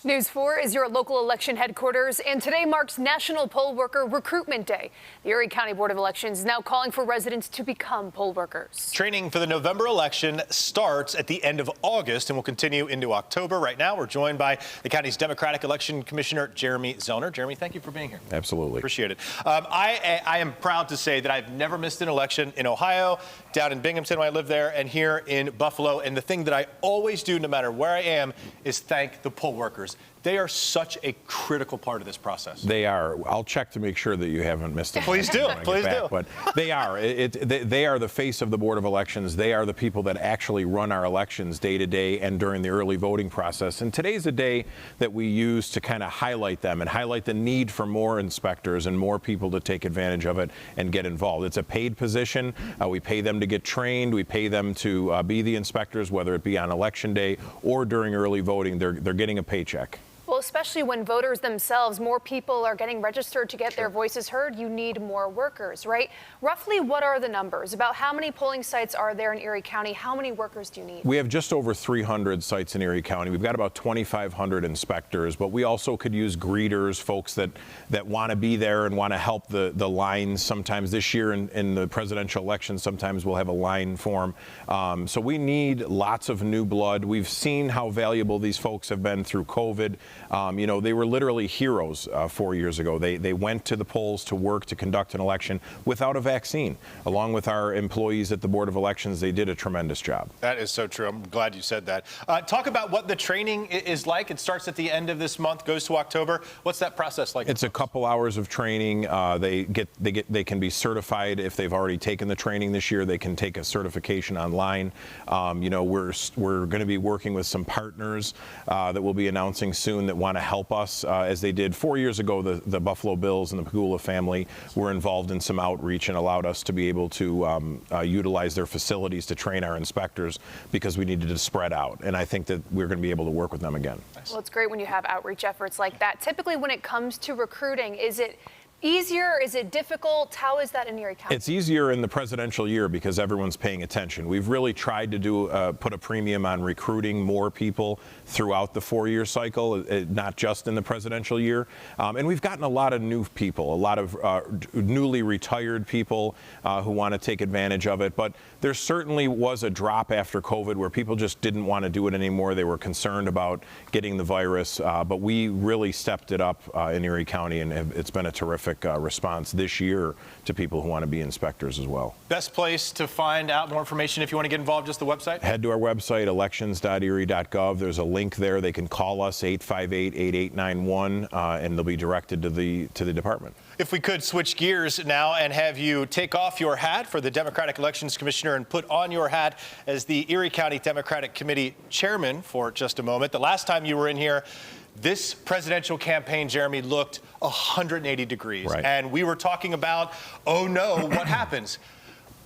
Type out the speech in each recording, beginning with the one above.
News 4 is your local election headquarters, and today marks National Poll Worker Recruitment Day. The Erie County Board of Elections is now calling for residents to become poll workers. Training for the November election starts at the end of August and will continue into October. Right now, we're joined by the county's Democratic Election Commissioner, Jeremy Zellner. Jeremy, thank you for being here. Absolutely. Appreciate it. I am proud to say that I've never missed an election in Ohio, down in Binghamton when I live there, and here in Buffalo. And the thing that I always do, no matter where I am, is thank the poll workers. They are such a critical part of this process. They are. I'll check to make sure that you haven't missed it. Please do. Please do. But they are. They are the face of the Board of Elections. They are the people that actually run our elections day to day and during the early voting process. And today's a day that we use to kind of highlight them and highlight the need for more inspectors and more people to take advantage of it and get involved. It's a paid position. We pay them to get trained. We pay them to be the inspectors, whether it be on election day or during early voting. They're getting a paycheck. Well, especially when voters themselves, more people are getting registered to get their voices heard, you need more workers, right? Roughly, what are the numbers? About how many polling sites are there in Erie County? How many workers do you need? We have just over 300 sites in Erie County. We've got about 2,500 inspectors, but we also could use greeters, folks that want to be there and want to help the lines. Sometimes this year in the presidential election, sometimes we'll have a line form. So we need lots of new blood. We've seen how valuable these folks have been through COVID. You know, they were literally heroes 4 years ago. They went to the polls to work to conduct an election without a vaccine. Along with our employees at the Board of Elections, they did a tremendous job. That is so true. I'm glad you said that. Talk about what the training is like. It starts at the end of this month, goes to October. What's that process like? It's a couple hours of training. They can be certified if they've already taken the training this year. They can take a certification online. You know, we're going to be working with some partners that we'll be announcing soon that want to help us, as they did 4 years ago. The Buffalo Bills and the Pegula family were involved in some outreach and allowed us to be able to utilize their facilities to train our inspectors because we needed to spread out. And I think that we're going to be able to work with them again. Well, it's great when you have outreach efforts like that. Typically, when it comes to recruiting, is it easier? Is it difficult? How is that in Erie County? It's easier in the presidential year because everyone's paying attention. We've really tried to put a premium on recruiting more people throughout the 4-year cycle, not just in the presidential year. And we've gotten a lot of new people, a lot of newly retired people who want to take advantage of it. But there certainly was a drop after COVID where people just didn't want to do it anymore. They were concerned about getting the virus. But we really stepped it up in Erie County, and it's been a terrific response this year to people who want to be inspectors as well. Best place to find out more information if you want to get involved, just the website? Head to our website, elections.erie.gov. There's a link there. They can call us, 858-8891, and they'll be directed to the department. If we could switch gears now and have you take off your hat for the Democratic Elections Commissioner and put on your hat as the Erie County Democratic Committee Chairman for just a moment. The last time you were in here, this presidential campaign, Jeremy, looked 180 degrees. Right. And we were talking about, oh no, what happens?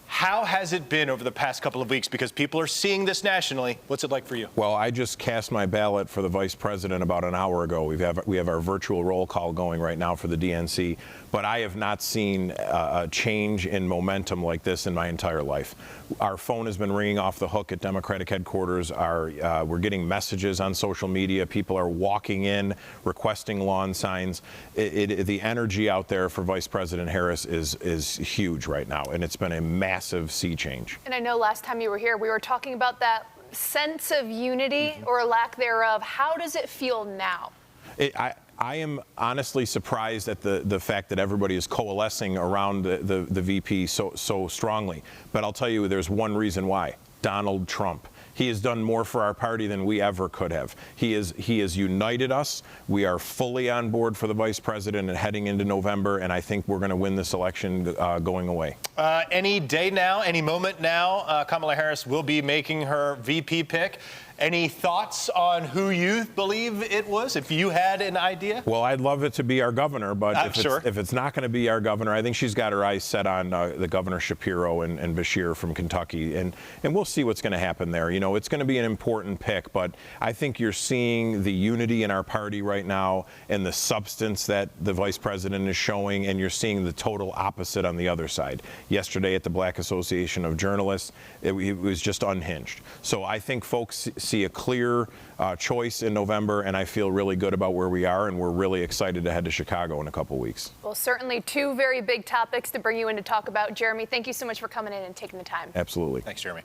How has it been over the past couple of weeks? Because people are seeing this nationally. What's it like for you? Well, I just cast my ballot for the vice president about an hour ago. We have our virtual roll call going right now for the DNC, but I have not seen a change in momentum like this in my entire life. Our phone has been ringing off the hook at Democratic headquarters. We're getting messages on social media. People are walking in, requesting lawn signs. The energy out there for Vice President Harris is huge right now, and it's been a massive sea change. And I know last time you were here, we were talking about that sense of unity or lack thereof. How does it feel now? I am honestly surprised at the fact that everybody is coalescing around the VP so strongly. But I'll tell you, there's one reason why. Donald Trump. He has done more for our party than we ever could have. He has united us. We are fully on board for the vice president and heading into November, and I think we're going to win this election going away. Any day now, any moment now, Kamala Harris will be making her VP pick. Any thoughts on who you believe it was, if you had an idea? Well, I'd love it to be our governor, but if it's not going to be our governor, I think she's got her eyes set on the Governor Shapiro and Beshear from Kentucky, and we'll see what's going to happen there. You know, it's going to be an important pick, but I think you're seeing the unity in our party right now and the substance that the vice president is showing, and you're seeing the total opposite on the other side. Yesterday at the Black Association of Journalists, it was just unhinged. So I think folks see a clear choice in November, and I feel really good about where we are, and we're really excited to head to Chicago in a couple weeks. Well, certainly two very big topics to bring you in to talk about. Jeremy, thank you so much for coming in and taking the time. Absolutely. Thanks, Jeremy.